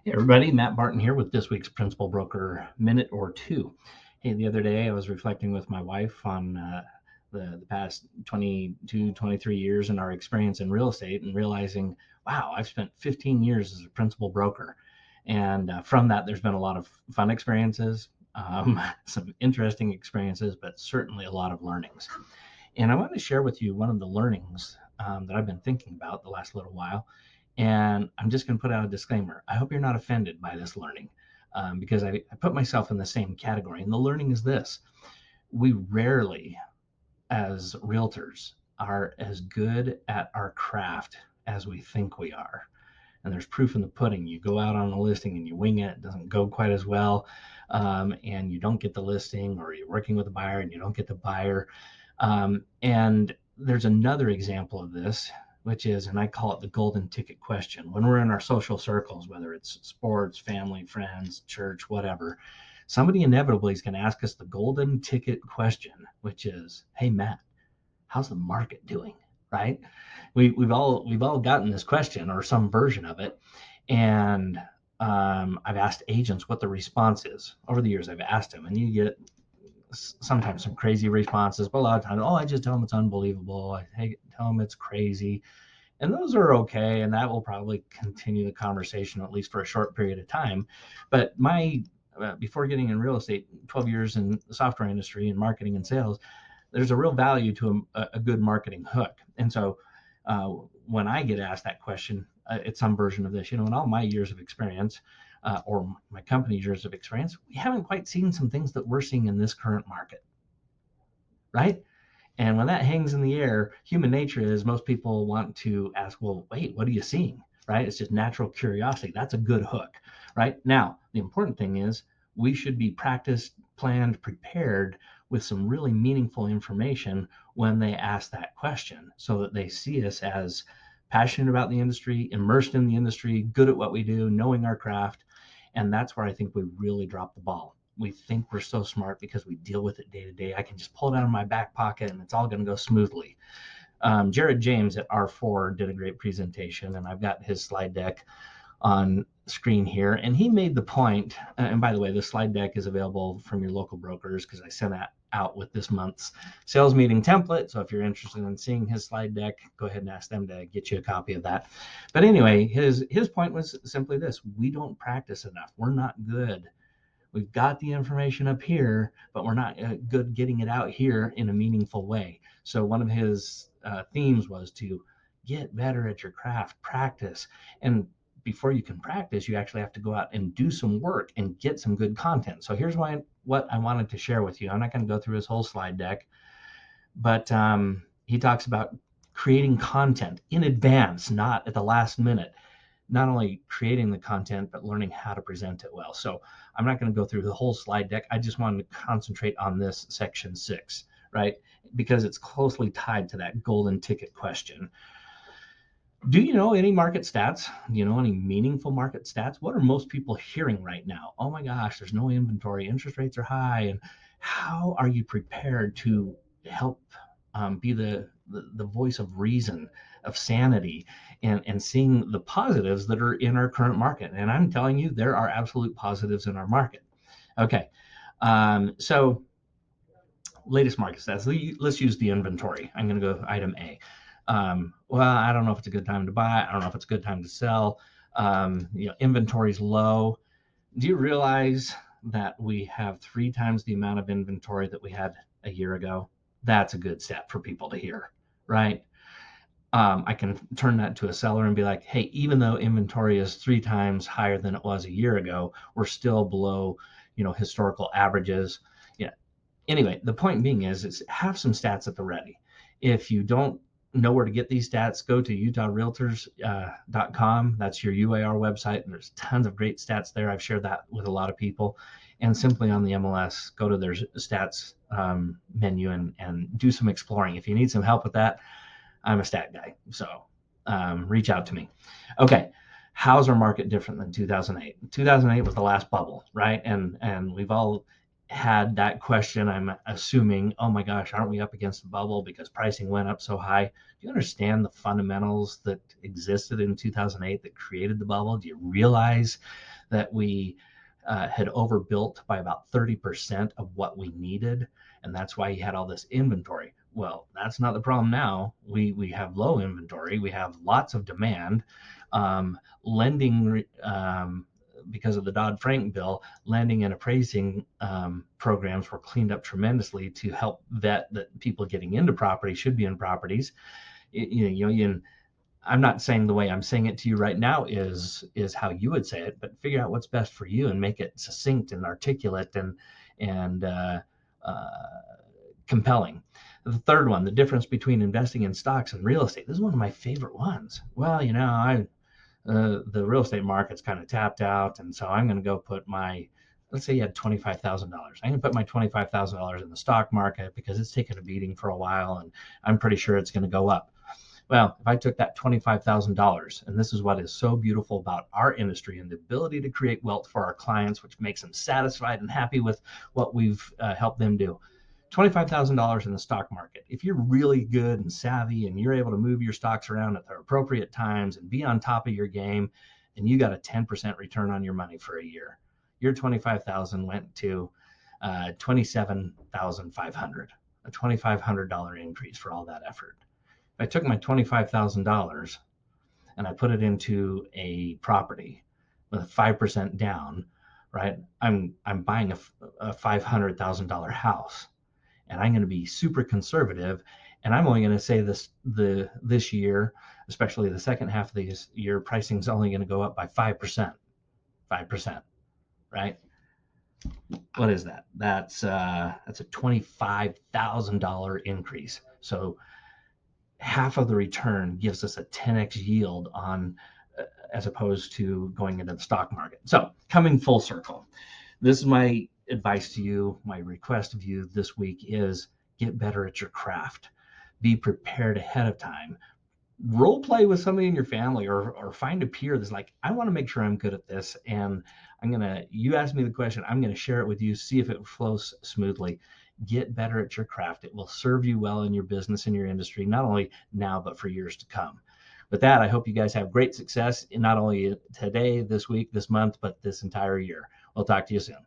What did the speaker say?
Hey everybody, Matt Barton here with this week's Principal Broker Minute or Two. Hey, the other day I was reflecting with my wife on the past 22, 23 years and our experience in real estate and realizing, wow, I've spent 15 years as a principal broker. And from that, there's been a lot of fun experiences, some interesting experiences, but certainly a lot of learnings. And I want to share with you one of the learnings that I've been thinking about the last little while. And I'm just going to put out a disclaimer. I hope you're not offended by this learning because I put myself in the same category. And the learning is this: we rarely, as realtors, are as good at our craft as we think we are. And there's proof in the pudding. You go out on a listing and you wing it, it doesn't go quite as well, and you don't get the listing, or you're working with a buyer and you don't get the buyer. And there's another example of this, which is, and I call it the golden ticket question. When we're in our social circles, whether it's sports, family, friends, church, whatever, somebody inevitably is going to ask us the golden ticket question, which is, "Hey Matt, how's the market doing?" Right? We've all gotten this question or some version of it, and I've asked agents what the response is over the years. I've asked them, and you get sometimes some crazy responses, but a lot of times, oh, I just tell them it's unbelievable. Tell them it's crazy. And those are okay. And that will probably continue the conversation, at least for a short period of time. But before getting in real estate, 12 years in the software industry and marketing and sales, there's a real value to a good marketing hook. And so uh, when I get asked that question, it's some version of this. In all my years of experience, or my company's years of experience, we haven't quite seen some things that we're seeing in this current market, right? And when that hangs in the air, human nature is most people want to ask, well, wait, what are you seeing? Right? It's just natural curiosity. That's a good hook, right? Now, the important thing is we should be practiced, planned, prepared with some really meaningful information when they ask that question so that they see us as passionate about the industry, immersed in the industry, good at what we do, knowing our craft. And that's where I think we really drop the ball. We think we're so smart because we deal with it day to day. I can just pull it out of my back pocket and it's all going to go smoothly. Jared James at R4 did a great presentation, and I've got his slide deck on screen here. And he made the point, and by the way, the slide deck is available from your local brokers because I sent that out with this month's sales meeting template. So if you're interested in seeing his slide deck, go ahead and ask them to get you a copy of that. But anyway, his point was simply this: we don't practice enough. We're not good. We've got the information up here, but we're not good getting it out here in a meaningful way. So one of his themes was to get better at your craft, practice. And before you can practice, you actually have to go out and do some work and get some good content. So here's what I wanted to share with you. I'm not going to go through his whole slide deck, but he talks about creating content in advance, not at the last minute. Not only creating the content, but learning how to present it well. So I'm not going to go through the whole slide deck. I just wanted to concentrate on this section 6, right? Because it's closely tied to that golden ticket question. Do you know any market stats? Do you know any meaningful market stats? What are most people hearing right now? Oh my gosh, there's no inventory, interest rates are high. And how are you prepared to help be the voice of reason, of sanity, and seeing the positives that are in our current market? And I'm telling you, there are absolute positives in our market. Okay, so latest market stats. Let's use the inventory. I'm going to go item A. Well, I don't know if it's a good time to buy. I don't know if it's a good time to sell. Inventory's low. Do you realize that we have 3 times the amount of inventory that we had a year ago? That's a good stat for people to hear, right? I can turn that to a seller and be like, hey, even though inventory is 3 times higher than it was a year ago, we're still below, historical averages. Yeah. Anyway, the point being is have some stats at the ready. If you don't know where to get these stats, go to utahrealtors.com. That's your UAR website, and there's tons of great stats there. I've shared that with a lot of people. And simply on the MLS, go to their stats menu and do some exploring. If you need some help with that, I'm a stat guy, so reach out to me. Okay, how's our market different than 2008? 2008 was the last bubble, right? And we've all had that question. I'm assuming, oh my gosh, aren't we up against the bubble because pricing went up so high? Do you understand the fundamentals that existed in 2008 that created the bubble? Do you realize that we had overbuilt by about 30% of what we needed. And that's why he had all this inventory. Well, that's not the problem now. We have low inventory. We have lots of demand. Lending, because of the Dodd-Frank bill, lending and appraising programs were cleaned up tremendously to help vet that people getting into property should be in properties. I'm not saying the way I'm saying it to you right now is how you would say it, but figure out what's best for you and make it succinct and articulate and uh, compelling. The third one, the difference between investing in stocks and real estate. This is one of my favorite ones. Well, the real estate market's kind of tapped out, and so I'm going to go put my, let's say you had $25,000. I'm going to put my $25,000 in the stock market because it's taken a beating for a while, and I'm pretty sure it's going to go up. Well, if I took that $25,000, and this is what is so beautiful about our industry and the ability to create wealth for our clients, which makes them satisfied and happy with what we've helped them do. $25,000 in the stock market. If you're really good and savvy and you're able to move your stocks around at the appropriate times and be on top of your game, and you got a 10% return on your money for a year, your 25,000 went to 27,500, a $2,500 increase for all that effort. I took my $25,000 and I put it into a property with a 5% down, right? I'm buying a $500,000 house, and I'm going to be super conservative, and I'm only going to say this year, especially the second half of this year, pricing is only going to go up by 5%, 5%, right? What is that? That's a $25,000 increase. So half of the return gives us a 10x yield on as opposed to going into the stock market. So coming full circle, this is my advice to you. My request of you this week is get better at your craft. Be prepared ahead of time. Role play with somebody in your family, or find a peer that's like, I want to make sure I'm good at this. And you ask me the question, I'm going to share it with you, see if it flows smoothly. Get better at your craft. It will serve you well in your business, in your industry, not only now, but for years to come. With that, I hope you guys have great success, not only today, this week, this month, but this entire year. We'll talk to you soon.